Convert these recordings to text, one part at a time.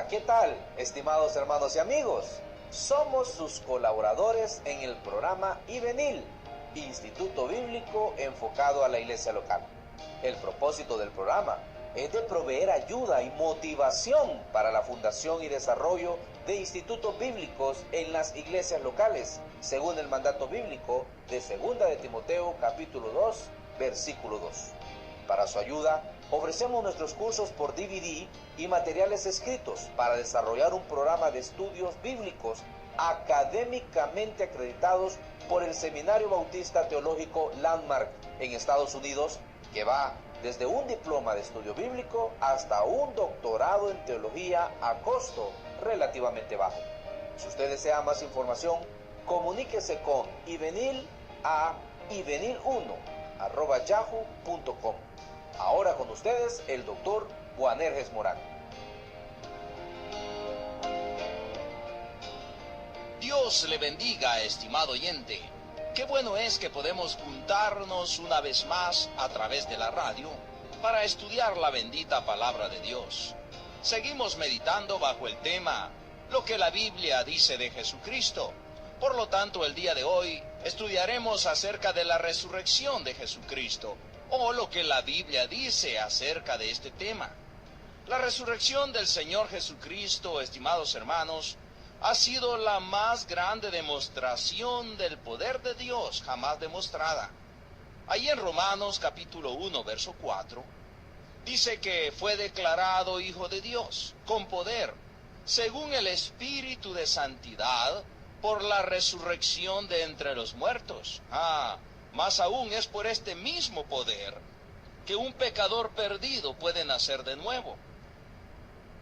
Hola, ¿qué tal, estimados hermanos y amigos? Somos sus colaboradores en el programa Ivenil, Instituto Bíblico enfocado a la iglesia local. El propósito del programa es de proveer ayuda y motivación para la fundación y desarrollo de institutos bíblicos en las iglesias locales, según el mandato bíblico de 2 de Timoteo capítulo 2, versículo 2. Para su ayuda, ofrecemos nuestros cursos por DVD y materiales escritos para desarrollar un programa de estudios bíblicos académicamente acreditados por el Seminario Bautista Teológico Landmark en Estados Unidos, que va desde un diploma de estudio bíblico hasta un doctorado en teología a costo relativamente bajo. Si usted desea más información, comuníquese con Ivenil a ivenil1@yahoo.com. Ahora con ustedes el doctor Boanerges Morán. Dios le bendiga, estimado oyente. Qué bueno es que podemos juntarnos una vez más a través de la radio para estudiar la bendita palabra de Dios. Seguimos meditando bajo el tema lo que la Biblia dice de Jesucristo. Por lo tanto, el día de hoy estudiaremos acerca de la resurrección de Jesucristo, o lo que la Biblia dice acerca de este tema. La resurrección del Señor Jesucristo, estimados hermanos, ha sido la más grande demostración del poder de Dios jamás demostrada. Ahí en Romanos capítulo 1, verso 4, dice que fue declarado Hijo de Dios, con poder, según el Espíritu de Santidad, por la resurrección de entre los muertos. Más aún es por este mismo poder que un pecador perdido puede nacer de nuevo.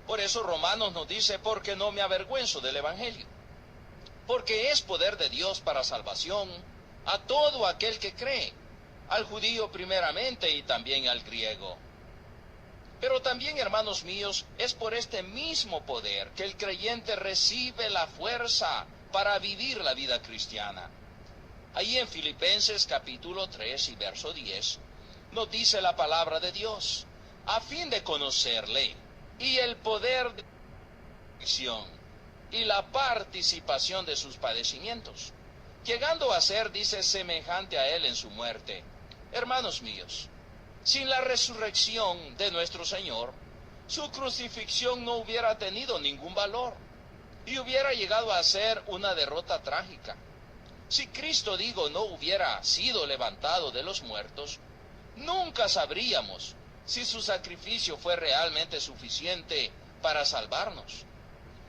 Por eso Romanos nos dice, porque no me avergüenzo del Evangelio, porque es poder de Dios para salvación a todo aquel que cree, al judío primeramente y también al griego. Pero también, hermanos míos, es por este mismo poder que el creyente recibe la fuerza para vivir la vida cristiana. Ahí en Filipenses capítulo 3 y verso 10, nos dice la palabra de Dios, a fin de conocerle y el poder de la resurrección y la participación de sus padecimientos, llegando a ser, dice, semejante a él en su muerte. Hermanos míos, sin la resurrección de nuestro Señor, su crucifixión no hubiera tenido ningún valor y hubiera llegado a ser una derrota trágica. Si Cristo, no hubiera sido levantado de los muertos, nunca sabríamos si su sacrificio fue realmente suficiente para salvarnos.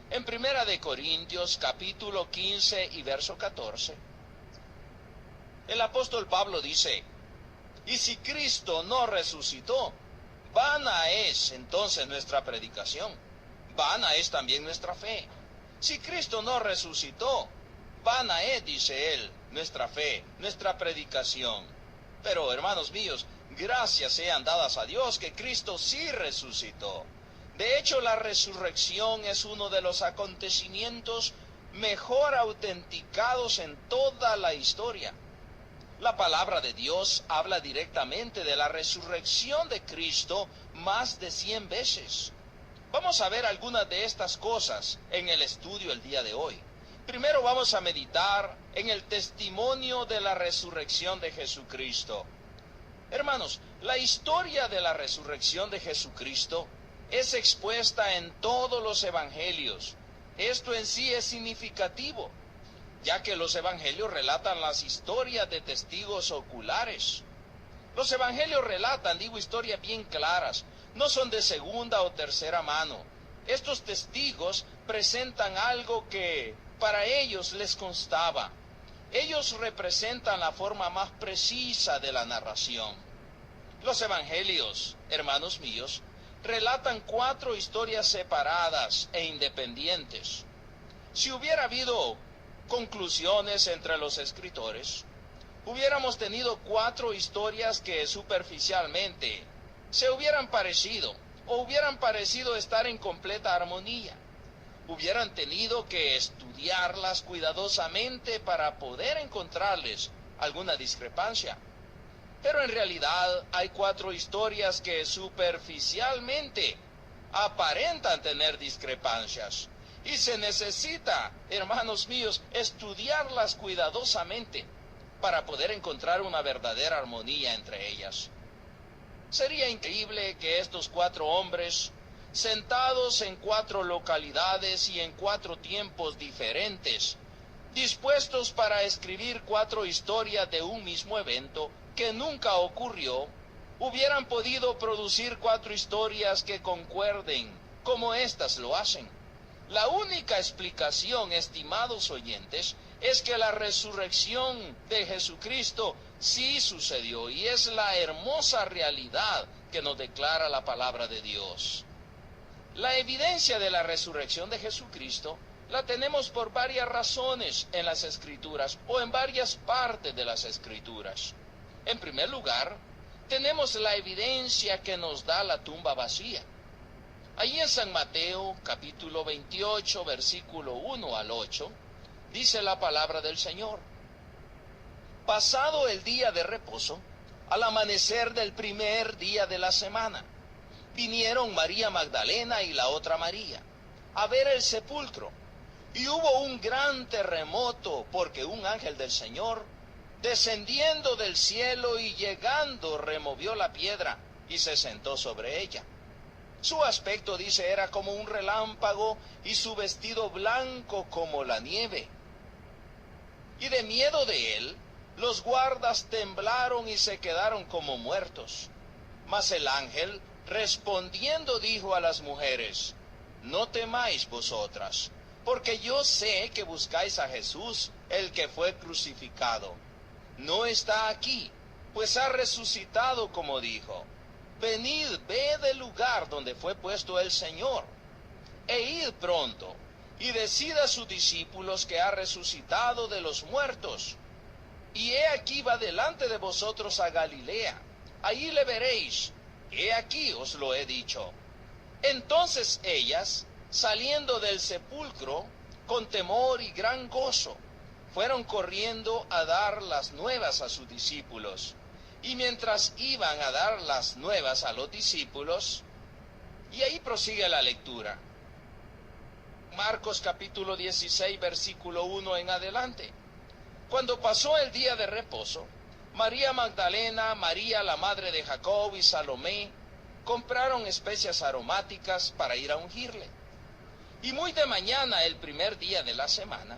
En 1 Corintios capítulo 15 y verso 14, el apóstol Pablo dice, y si Cristo no resucitó, vana es entonces nuestra predicación, vana es también nuestra fe. Si Cristo no resucitó, vana es, dice él, nuestra fe, nuestra predicación. Pero, hermanos míos, gracias sean dadas a Dios que Cristo sí resucitó. De hecho, la resurrección es uno de los acontecimientos mejor autenticados en toda la historia. La palabra de Dios habla directamente de la resurrección de Cristo más de 100 veces. Vamos a ver algunas de estas cosas en el estudio el día de hoy. Primero vamos a meditar en el testimonio de la resurrección de Jesucristo. Hermanos, la historia de la resurrección de Jesucristo es expuesta en todos los evangelios. Esto en sí es significativo, ya que los evangelios relatan las historias de testigos oculares. Los evangelios relatan, historias bien claras, no son de segunda o tercera mano. Estos testigos presentan algo que para ellos les constaba. Ellos representan la forma más precisa de la narración. Los evangelios, hermanos míos, relatan 4 historias separadas e independientes. Si hubiera habido conclusiones entre los escritores, hubiéramos tenido 4 historias que superficialmente se hubieran parecido o hubieran parecido estar en completa armonía. Hubieran tenido que estudiarlas cuidadosamente para poder encontrarles alguna discrepancia. Pero en realidad hay 4 historias que superficialmente aparentan tener discrepancias. Y se necesita, hermanos míos, estudiarlas cuidadosamente para poder encontrar una verdadera armonía entre ellas. Sería increíble que estos 4 hombres, sentados en 4 localidades y en 4 tiempos diferentes, dispuestos para escribir 4 historias de un mismo evento que nunca ocurrió, hubieran podido producir 4 historias que concuerden, como éstas lo hacen. La única explicación, estimados oyentes, es que la resurrección de Jesucristo sí sucedió y es la hermosa realidad que nos declara la palabra de Dios. La evidencia de la resurrección de Jesucristo la tenemos por varias razones en las Escrituras o en varias partes de las Escrituras. En primer lugar, tenemos la evidencia que nos da la tumba vacía. Allí en San Mateo, capítulo 28, versículo 1 al 8, dice la palabra del Señor: pasado el día de reposo, al amanecer del primer día de la semana, vinieron María Magdalena y la otra María a ver el sepulcro. Y hubo un gran terremoto, porque un ángel del Señor, descendiendo del cielo y llegando, removió la piedra y se sentó sobre ella. Su aspecto, dice, era como un relámpago y su vestido blanco como la nieve. Y de miedo de él, los guardas temblaron y se quedaron como muertos. Mas el ángel, respondiendo, dijo a las mujeres: no temáis vosotras, porque yo sé que buscáis a Jesús, el que fue crucificado. No está aquí, pues ha resucitado como dijo. Venid, ved el lugar donde fue puesto el Señor, e id pronto, y decid a sus discípulos que ha resucitado de los muertos. Y he aquí va delante de vosotros a Galilea, allí le veréis, he aquí os lo he dicho. Entonces ellas, saliendo del sepulcro, con temor y gran gozo, fueron corriendo a dar las nuevas a sus discípulos. Y mientras iban a dar las nuevas a los discípulos, y ahí prosigue la lectura. Marcos capítulo 16, versículo 1 en adelante. Cuando pasó el día de reposo, María Magdalena, María la madre de Jacob y Salomé compraron especias aromáticas para ir a ungirle. Y muy de mañana, el primer día de la semana,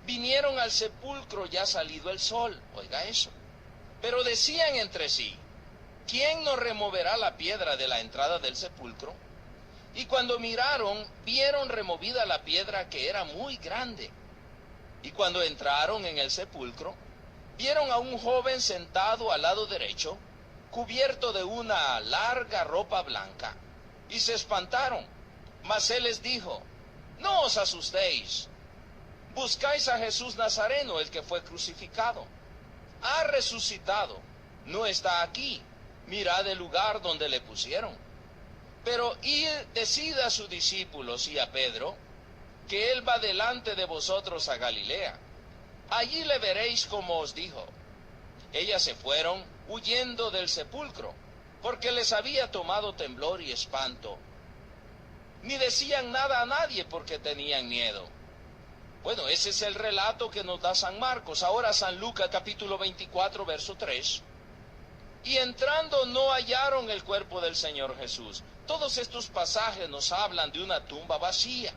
vinieron al sepulcro ya salido el sol. Oiga eso. Pero decían entre sí: ¿quién nos removerá la piedra de la entrada del sepulcro? Y cuando miraron, vieron removida la piedra, que era muy grande. Y cuando entraron en el sepulcro, vieron a un joven sentado al lado derecho, cubierto de una larga ropa blanca, y se espantaron. Mas él les dijo: no os asustéis, buscáis a Jesús Nazareno, el que fue crucificado. Ha resucitado, no está aquí, mirad el lugar donde le pusieron. Pero id, decid a sus discípulos y a Pedro, que él va delante de vosotros a Galilea. Allí le veréis como os dijo. Ellas se fueron huyendo del sepulcro, porque les había tomado temblor y espanto. Ni decían nada a nadie porque tenían miedo. Bueno, ese es el relato que nos da San Marcos. Ahora San Lucas capítulo 24, verso 3. Y entrando no hallaron el cuerpo del Señor Jesús. Todos estos pasajes nos hablan de una tumba vacía.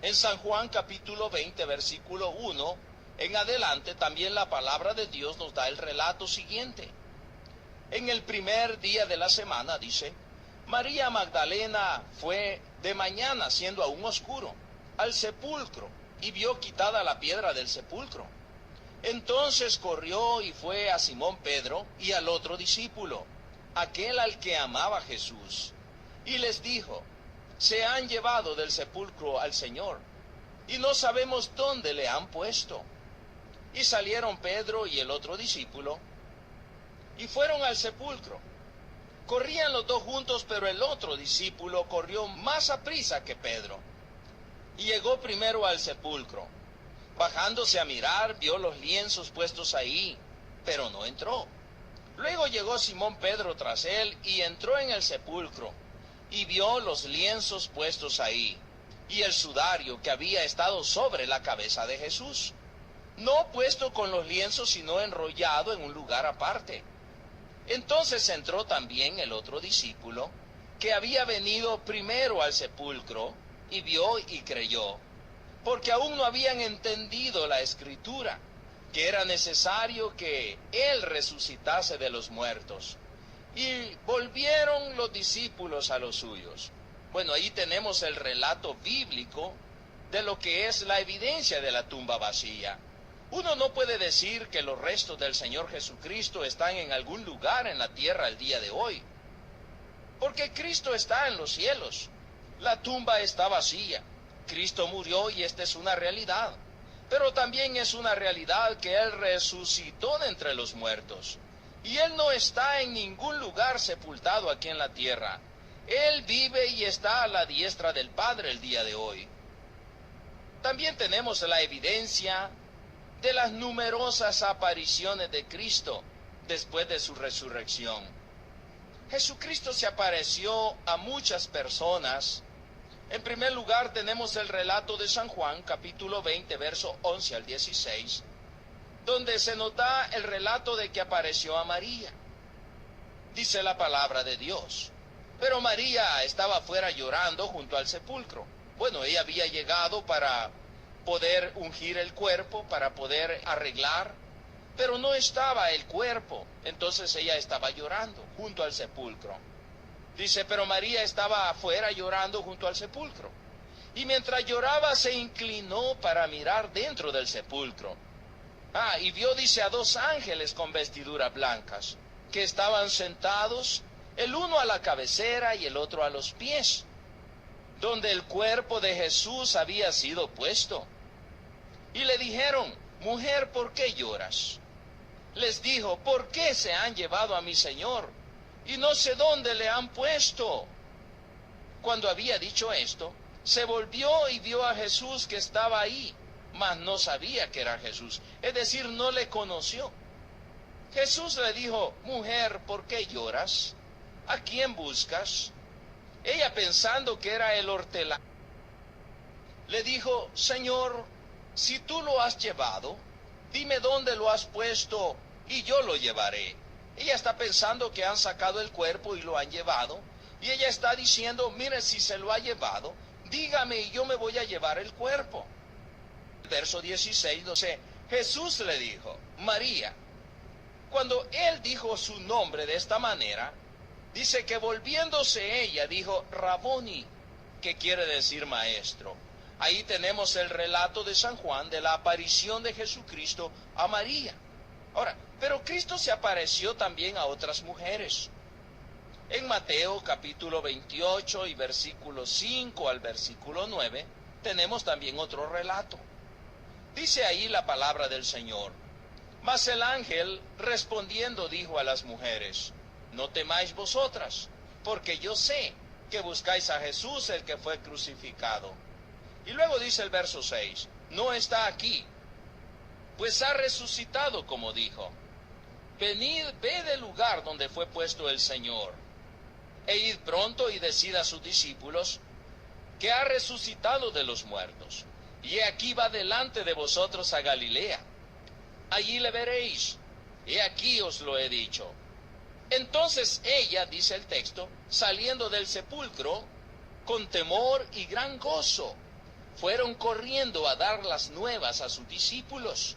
En San Juan capítulo 20, versículo 1, en adelante también la palabra de Dios nos da el relato siguiente. En el primer día de la semana, dice, María Magdalena fue de mañana, siendo aún oscuro, al sepulcro, y vio quitada la piedra del sepulcro. Entonces corrió y fue a Simón Pedro y al otro discípulo, aquel al que amaba Jesús, y les dijo: se han llevado del sepulcro al Señor, y no sabemos dónde le han puesto. Y salieron Pedro y el otro discípulo, y fueron al sepulcro. Corrían los dos juntos, pero el otro discípulo corrió más aprisa que Pedro, y llegó primero al sepulcro. Bajándose a mirar, vio los lienzos puestos ahí, pero no entró. Luego llegó Simón Pedro tras él, y entró en el sepulcro, y vio los lienzos puestos ahí, y el sudario que había estado sobre la cabeza de Jesús, no puesto con los lienzos, sino enrollado en un lugar aparte. Entonces entró también el otro discípulo, que había venido primero al sepulcro, y vio y creyó, porque aún no habían entendido la Escritura, que era necesario que él resucitase de los muertos. Y volvieron los discípulos a los suyos. Bueno, ahí tenemos el relato bíblico de lo que es la evidencia de la tumba vacía. Uno no puede decir que los restos del Señor Jesucristo están en algún lugar en la tierra el día de hoy, porque Cristo está en los cielos. La tumba está vacía. Cristo murió y esta es una realidad. Pero también es una realidad que Él resucitó de entre los muertos. Y Él no está en ningún lugar sepultado aquí en la tierra. Él vive y está a la diestra del Padre el día de hoy. También tenemos la evidencia de las numerosas apariciones de Cristo después de su resurrección. Jesucristo se apareció a muchas personas. En primer lugar tenemos el relato de San Juan, capítulo 20, verso 11 al 16, donde se nos da el relato de que apareció a María. Dice la palabra de Dios: pero María estaba afuera llorando junto al sepulcro. Bueno, ella había llegado para poder ungir el cuerpo, para poder arreglar, pero no estaba el cuerpo. Entonces ella estaba llorando junto al sepulcro. Dice, pero María estaba afuera llorando junto al sepulcro. Y mientras lloraba se inclinó para mirar dentro del sepulcro. Y vio, dice, a dos ángeles con vestiduras blancas, que estaban sentados, el uno a la cabecera y el otro a los pies, donde el cuerpo de Jesús había sido puesto. Y le dijeron, mujer, ¿por qué lloras? Les dijo, ¿por qué se han llevado a mi Señor? Y no sé dónde le han puesto. Cuando había dicho esto, se volvió y vio a Jesús que estaba ahí, mas no sabía que era Jesús, es decir, no le conoció. Jesús le dijo, mujer, ¿por qué lloras? ¿A quién buscas? Ella, pensando que era el hortelano, le dijo, Señor, si tú lo has llevado, dime dónde lo has puesto y yo lo llevaré. Ella está pensando que han sacado el cuerpo y lo han llevado, y ella está diciendo, mire, si se lo ha llevado, dígame y yo me voy a llevar el cuerpo. Verso 16 dice, Jesús le dijo, María. Cuando él dijo su nombre de esta manera, dice que volviéndose ella dijo, Raboni, que quiere decir maestro. Ahí tenemos el relato de San Juan de la aparición de Jesucristo a María. Ahora, pero Cristo se apareció también a otras mujeres. En Mateo capítulo 28 y versículo 5 al versículo 9, tenemos también otro relato. Dice ahí la palabra del Señor. Mas el ángel respondiendo dijo a las mujeres, no temáis vosotras, porque yo sé que buscáis a Jesús el que fue crucificado. Y luego dice el verso 6, no está aquí, pues ha resucitado como dijo. Venid, ved el lugar donde fue puesto el Señor, e id pronto y decid a sus discípulos que ha resucitado de los muertos, y he aquí va delante de vosotros a Galilea. Allí le veréis, he aquí os lo he dicho. Entonces ella, dice el texto, saliendo del sepulcro, con temor y gran gozo, fueron corriendo a dar las nuevas a sus discípulos.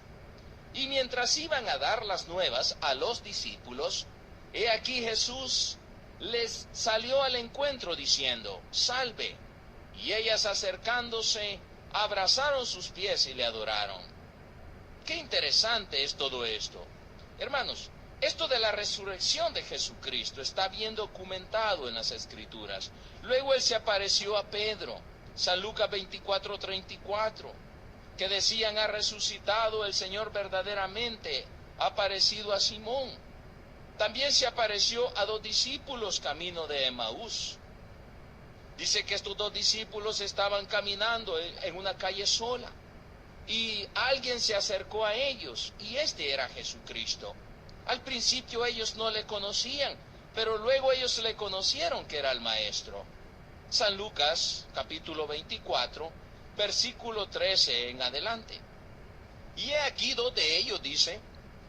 Y mientras iban a dar las nuevas a los discípulos, he aquí Jesús les salió al encuentro diciendo, salve. Y ellas acercándose, abrazaron sus pies y le adoraron. Qué interesante es todo esto. Hermanos, esto de la resurrección de Jesucristo está bien documentado en las Escrituras. Luego Él se apareció a Pedro, San Lucas 24:34, que decían, ha resucitado el Señor verdaderamente, ha aparecido a Simón. También se apareció a dos discípulos camino de Emaús. Dice que estos dos discípulos estaban caminando en una calle sola, y alguien se acercó a ellos, y este era Jesucristo. Al principio ellos no le conocían, pero luego ellos le conocieron que era el Maestro. San Lucas, capítulo 24, versículo 13 en adelante. Y he aquí dos de ellos, dice,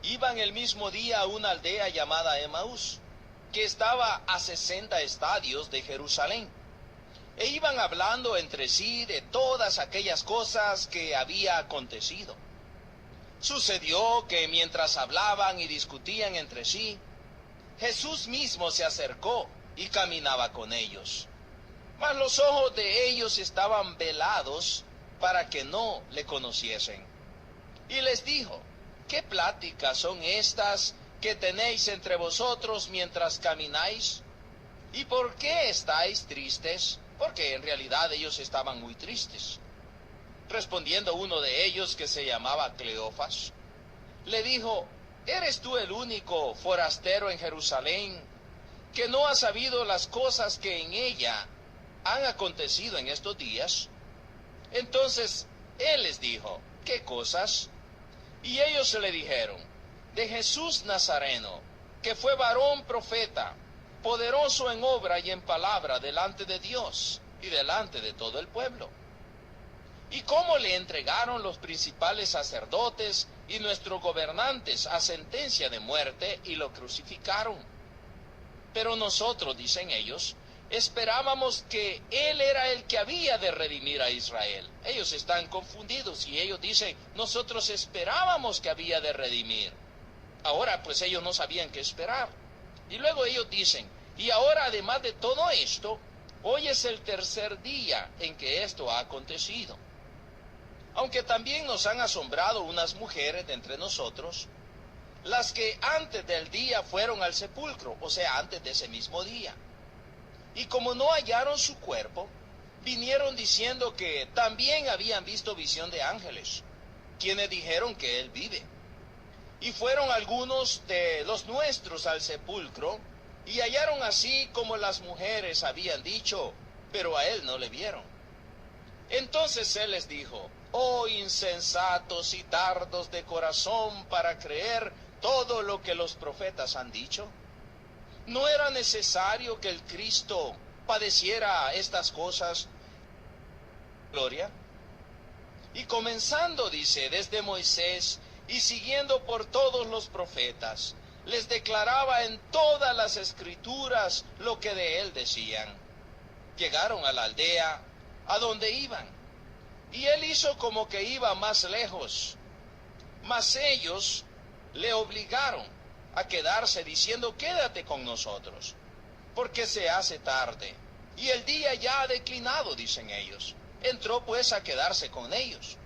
iban el mismo día a una aldea llamada Emaús, que estaba a 60 estadios de Jerusalén. E iban hablando entre sí de todas aquellas cosas que había acontecido. Sucedió que mientras hablaban y discutían entre sí, Jesús mismo se acercó y caminaba con ellos. Mas los ojos de ellos estaban velados para que no le conociesen. Y les dijo, ¿qué pláticas son estas que tenéis entre vosotros mientras camináis? ¿Y por qué estáis tristes? Porque en realidad ellos estaban muy tristes. Respondiendo uno de ellos, que se llamaba Cleofas, le dijo, ¿eres tú el único forastero en Jerusalén que no ha sabido las cosas que en ella han acontecido en estos días? Entonces él les dijo, ¿qué cosas? Y ellos le dijeron, de Jesús Nazareno, que fue varón profeta, poderoso en obra y en palabra delante de Dios y delante de todo el pueblo. Y cómo le entregaron los principales sacerdotes y nuestros gobernantes a sentencia de muerte y lo crucificaron. Pero nosotros, dicen ellos, esperábamos que él era el que había de redimir a Israel. Ellos están confundidos y ellos dicen, nosotros esperábamos que había de redimir. Ahora pues ellos no sabían qué esperar. Y luego ellos dicen, y ahora además de todo esto, hoy es el tercer día en que esto ha acontecido. Aunque también nos han asombrado unas mujeres de entre nosotros, las que antes del día fueron al sepulcro, o sea, antes de ese mismo día. Y como no hallaron su cuerpo, vinieron diciendo que también habían visto visión de ángeles, quienes dijeron que él vive. Y fueron algunos de los nuestros al sepulcro, y hallaron así como las mujeres habían dicho, pero a él no le vieron. Entonces él les dijo, oh insensatos y tardos de corazón para creer todo lo que los profetas han dicho. ¿No era necesario que el Cristo padeciera estas cosas? Gloria. Y comenzando, dice, desde Moisés y siguiendo por todos los profetas, les declaraba en todas las escrituras lo que de él decían. Llegaron a la aldea a donde iban, y él hizo como que iba más lejos, mas ellos le obligaron a quedarse diciendo, quédate con nosotros, porque se hace tarde, y el día ya ha declinado, dicen ellos. Entró pues a quedarse con ellos.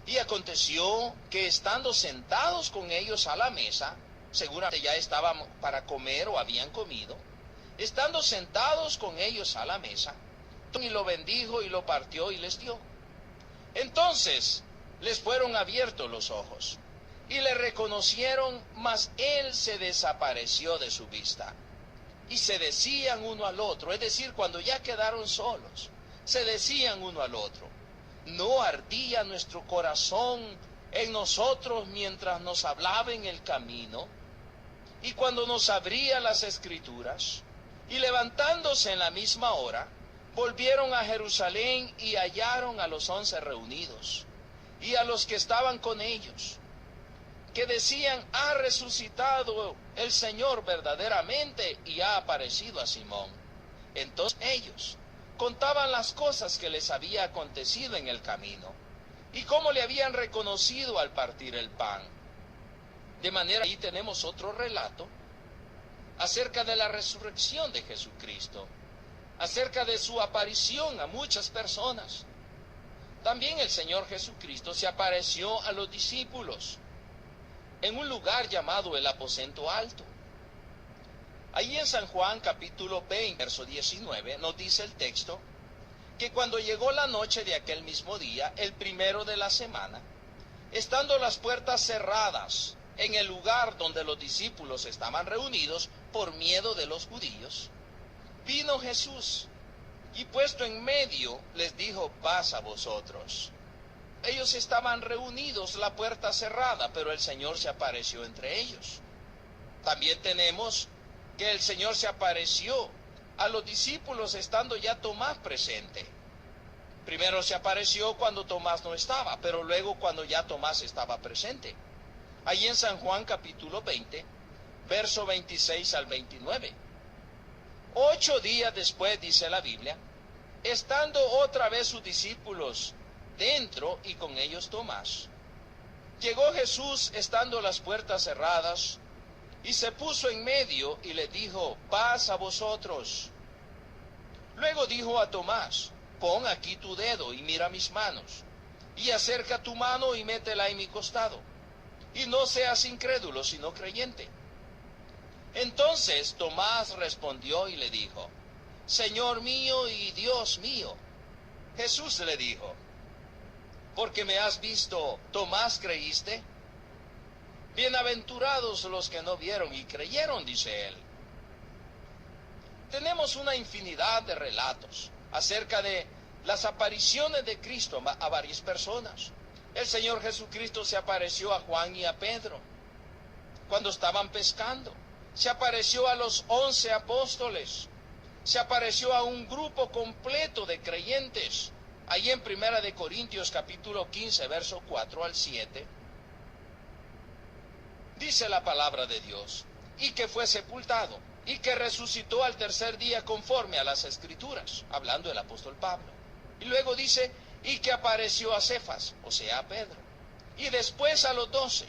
Y aconteció que estando sentados con ellos a la mesa, seguramente ya estaban para comer o habían comido, estando sentados con ellos a la mesa, y lo bendijo y lo partió y les dio. Entonces les fueron abiertos los ojos, y le reconocieron, mas él se desapareció de su vista. Y se decían uno al otro, es decir, cuando ya quedaron solos, se decían uno al otro, ¿no ardía nuestro corazón en nosotros mientras nos hablaba en el camino? Y cuando nos abría las escrituras, y levantándose en la misma hora, volvieron a Jerusalén y hallaron a los 11 reunidos, y a los que estaban con ellos, que decían, ha resucitado el Señor verdaderamente y ha aparecido a Simón. Entonces ellos contaban las cosas que les había acontecido en el camino, y cómo le habían reconocido al partir el pan. De manera que ahí tenemos otro relato acerca de la resurrección de Jesucristo, acerca de su aparición a muchas personas. También el Señor Jesucristo se apareció a los discípulos en un lugar llamado el aposento alto. Allí en San Juan capítulo 20, verso 19, nos dice el texto que cuando llegó la noche de aquel mismo día, el primero de la semana, estando las puertas cerradas en el lugar donde los discípulos estaban reunidos por miedo de los judíos, vino Jesús y puesto en medio les dijo, paz a vosotros. Ellos estaban reunidos, la puerta cerrada, pero el Señor se apareció entre ellos. También tenemos que el Señor se apareció a los discípulos estando ya Tomás presente. Primero se apareció cuando Tomás no estaba, pero luego cuando ya Tomás estaba presente. Ahí en San Juan capítulo 20, verso 26 al 29. 8 días después, dice la Biblia, estando otra vez sus discípulos dentro y con ellos Tomás, llegó Jesús estando las puertas cerradas y se puso en medio y les dijo: paz a vosotros. Luego dijo a Tomás: pon aquí tu dedo y mira mis manos, y acerca tu mano y métela en mi costado, y no seas incrédulo sino creyente. Entonces Tomás respondió y le dijo: Señor mío y Dios mío. Jesús le dijo: porque me has visto, Tomás, ¿creíste? Bienaventurados los que no vieron y creyeron, dice él. Tenemos una infinidad de relatos acerca de las apariciones de Cristo a varias personas. El Señor Jesucristo se apareció a Juan y a Pedro cuando estaban pescando. Se apareció a los 11 apóstoles. Se apareció a un grupo completo de creyentes. Ahí en 1 Corintios capítulo 15, verso 4 al 7. Dice la palabra de Dios: y que fue sepultado, y que resucitó al tercer día conforme a las Escrituras, hablando el apóstol Pablo. Y luego dice: y que apareció a Cefas, o sea, a Pedro, y después a los 12,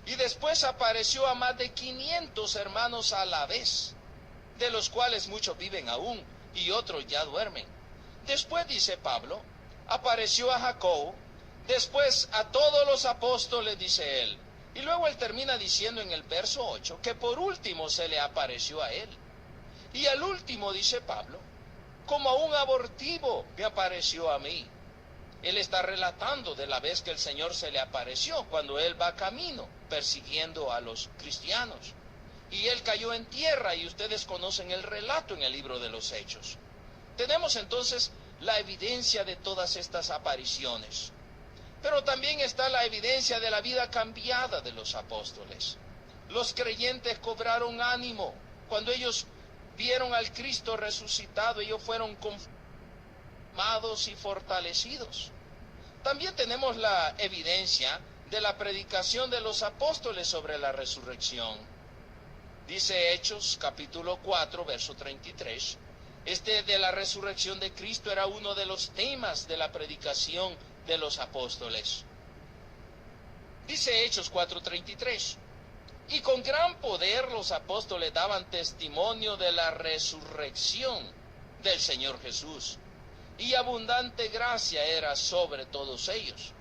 y después apareció a más de 500 hermanos a la vez, de los cuales muchos viven aún, y otros ya duermen. Después, dice Pablo, apareció a Jacobo, después a todos los apóstoles, dice él. Y luego él termina diciendo en el verso 8 que por último se le apareció a él. Y al último, dice Pablo, como a un abortivo me apareció a mí. Él está relatando de la vez que el Señor se le apareció cuando él va camino persiguiendo a los cristianos. Y él cayó en tierra, y ustedes conocen el relato en el libro de los Hechos. Tenemos entonces la evidencia de todas estas apariciones. Pero también está la evidencia de la vida cambiada de los apóstoles. Los creyentes cobraron ánimo. Cuando ellos vieron al Cristo resucitado, ellos fueron confirmados y fortalecidos. También tenemos la evidencia de la predicación de los apóstoles sobre la resurrección. Dice Hechos capítulo 4, verso 33. De la resurrección de Cristo era uno de los temas de la predicación de los apóstoles. Dice Hechos 4:33, y con gran poder los apóstoles daban testimonio de la resurrección del Señor Jesús, y abundante gracia era sobre todos ellos.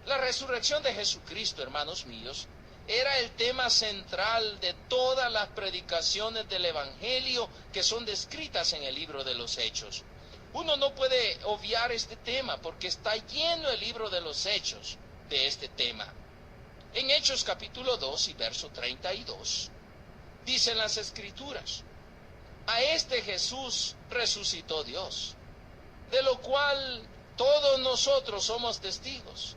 La resurrección de Jesucristo, hermanos míos, era el tema central de todas las predicaciones del Evangelio que son descritas en el libro de los Hechos. Uno no puede obviar este tema porque está lleno el libro de los Hechos de este tema. En Hechos capítulo 2 y verso 32, dicen las Escrituras: a este Jesús resucitó Dios, de lo cual todos nosotros somos testigos.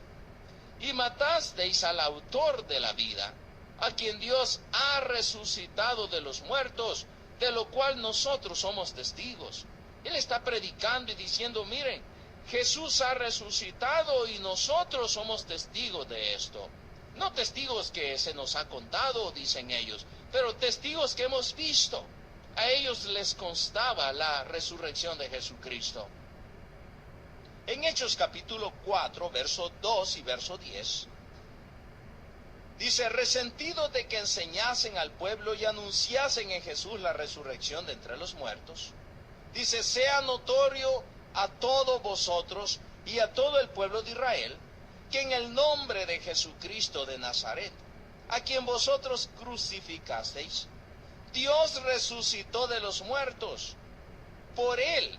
Y matasteis al autor de la vida, a quien Dios ha resucitado de los muertos, de lo cual nosotros somos testigos. Él está predicando y diciendo: miren, Jesús ha resucitado y nosotros somos testigos de esto. No testigos que se nos ha contado, dicen ellos, pero testigos que hemos visto. A ellos les constaba la resurrección de Jesucristo. En Hechos capítulo 4, verso 2 y verso 10, dice: resentidos de que enseñasen al pueblo y anunciasen en Jesús la resurrección de entre los muertos, dice: sea notorio a todos vosotros y a todo el pueblo de Israel, que en el nombre de Jesucristo de Nazaret, a quien vosotros crucificasteis, Dios resucitó de los muertos. Por él,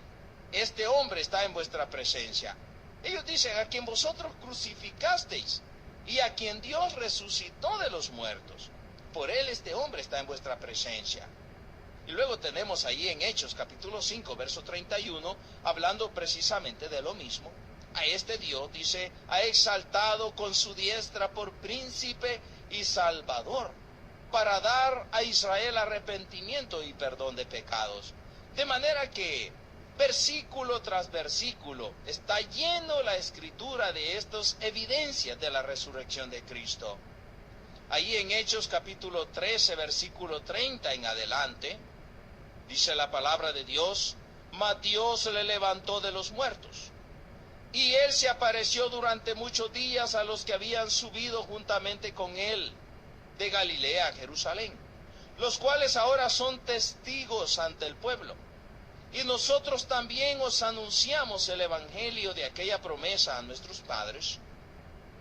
este hombre está en vuestra presencia. Ellos dicen: a quien vosotros crucificasteis y a quien Dios resucitó de los muertos. Por él este hombre está en vuestra presencia. Y luego tenemos ahí en Hechos capítulo 5, verso 31, hablando precisamente de lo mismo. A este Dios, dice, ha exaltado con su diestra por príncipe y salvador, para dar a Israel arrepentimiento y perdón de pecados. De manera que versículo tras versículo está lleno la escritura de estas evidencias de la resurrección de Cristo. Ahí en Hechos capítulo 13, versículo 30 en adelante, dice la palabra de Dios: mas Dios le levantó de los muertos, y él se apareció durante muchos días a los que habían subido juntamente con él de Galilea a Jerusalén, los cuales ahora son testigos ante el pueblo. Y nosotros también os anunciamos el evangelio de aquella promesa a nuestros padres,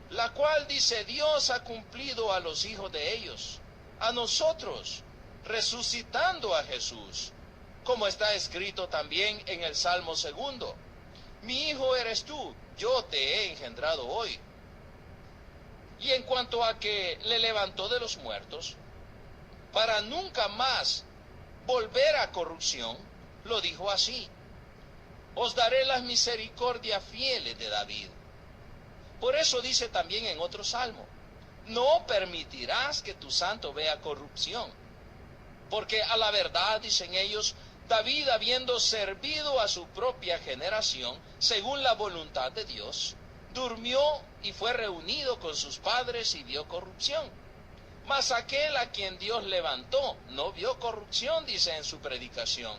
la cual, dice, Dios ha cumplido a los hijos de ellos, a nosotros, resucitando a Jesús, como está escrito también en el Salmo 2: mi hijo eres tú, yo te he engendrado hoy. Y en cuanto a que le levantó de los muertos, para nunca más volver a corrupción, lo dijo así: os daré las misericordias fieles de David. Por eso dice también en otro salmo: no permitirás que tu santo vea corrupción. Porque a la verdad, dicen ellos, David, habiendo servido a su propia generación, según la voluntad de Dios, durmió y fue reunido con sus padres y vio corrupción. Mas aquel a quien Dios levantó no vio corrupción, dice en su predicación.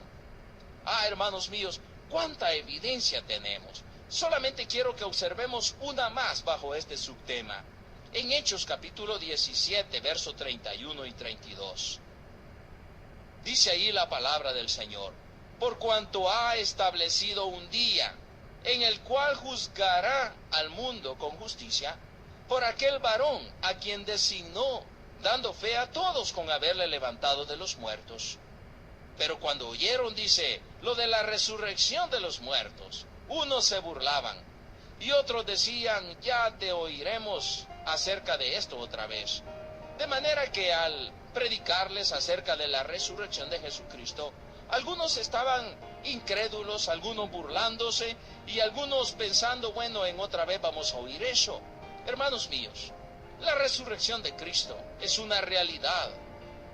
Hermanos míos, cuánta evidencia tenemos. Solamente quiero que observemos una más bajo este subtema. En Hechos capítulo 17, versos 31 y 32. Dice ahí la palabra del Señor: por cuanto ha establecido un día en el cual juzgará al mundo con justicia, por aquel varón a quien designó, dando fe a todos con haberle levantado de los muertos. Pero cuando oyeron, dice, lo de la resurrección de los muertos, unos se burlaban y otros decían: ya te oiremos acerca de esto otra vez. De manera que al predicarles acerca de la resurrección de Jesucristo, algunos estaban incrédulos, algunos burlándose y algunos pensando: bueno, en otra vez vamos a oír eso. Hermanos míos, la resurrección de Cristo es una realidad,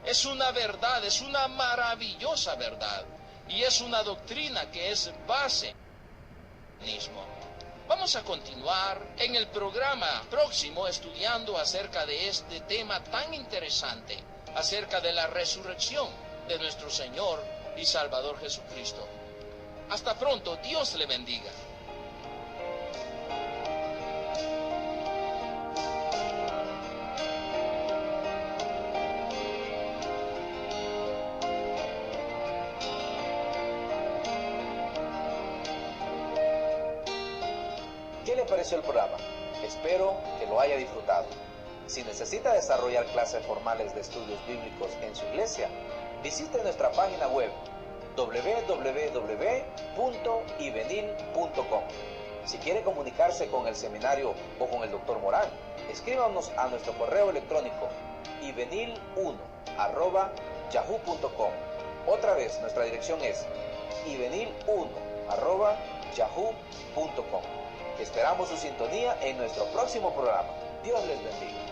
es una verdad, es una maravillosa verdad, y es una doctrina que es base mismo. Vamos a continuar en el programa próximo estudiando acerca de este tema tan interesante, acerca de la resurrección de nuestro Señor y Salvador Jesucristo. Hasta pronto, Dios le bendiga. ¿Qué le pareció el programa? Espero que lo haya disfrutado. Si necesita desarrollar clases formales de estudios bíblicos en su iglesia, visite nuestra página web www.ivenil.com. Si quiere comunicarse con el seminario o con el Dr. Morán, escríbanos a nuestro correo electrónico ivenil1@yahoo.com. Otra vez, nuestra dirección es ivenil1@yahoo.com. Esperamos su sintonía en nuestro próximo programa. Dios les bendiga.